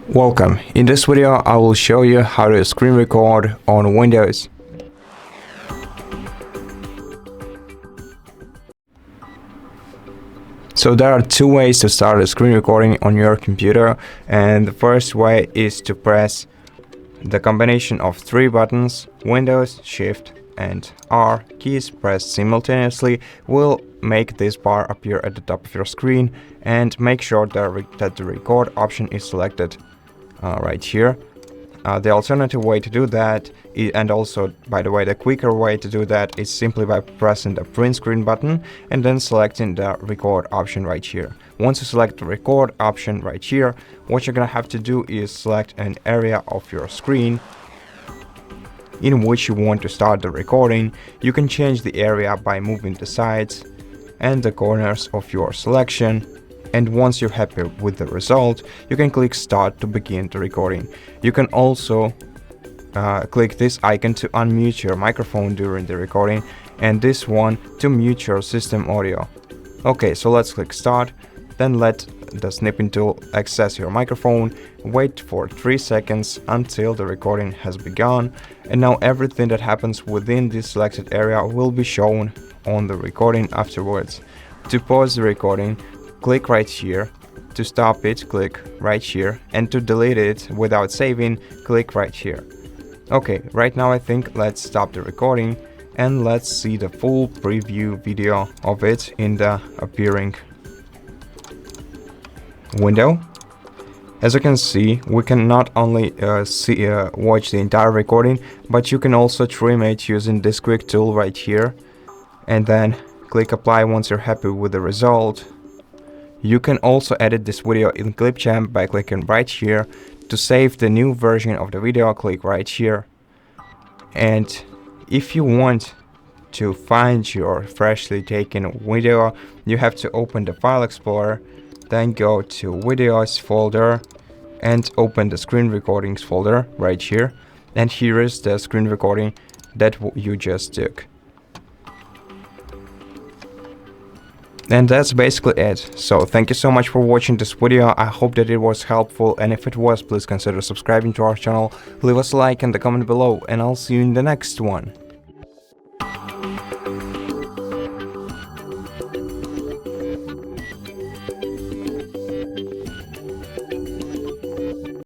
Welcome. In this video I will show you how to screen record on Windows. So there are two ways to start a screen recording on your computer, and the first way is to press the combination of three buttons. Windows, Shift and R keys pressed simultaneously will make this bar appear at the top of your screen, and make sure that the record option is selected right here. The alternative way to do that, and also by the way the quicker way to do that, is simply by pressing the print screen button and then selecting the record option right here. Once you select the record option right here, what you're gonna have to do is select an area of your screen in which you want to start the recording. You can change the area by moving the sides and the corners of your selection. And once you're happy with the result, you can click start to begin the recording. You can also click this icon to unmute your microphone during the recording, and this one to mute your system audio. Okay, so let's click start, then let the snipping tool access your microphone, wait for 3 seconds until the recording has begun, and now everything that happens within this selected area will be shown on the recording afterwards. To pause the recording, click right here. To stop it, click right here, and to delete it without saving, click right here. Okay, right now I think let's stop the recording and let's see the full preview video of it in the appearing window. As you can see, we can not only watch the entire recording, but you can also trim it using this quick tool right here, and then click apply once you're happy with the result. You can also edit this video in Clipchamp by clicking right here. To save the new version of the video, click right here. And if you want to find your freshly taken video, you have to open the File Explorer, then go to Videos folder and open the Screen Recordings folder right here. And here is the screen recording that you just took. And that's basically it. So thank you so much for watching this video. I hope that it was helpful, and if it was, please consider subscribing to our channel, leave us a like and a comment below, and I'll see you in the next one.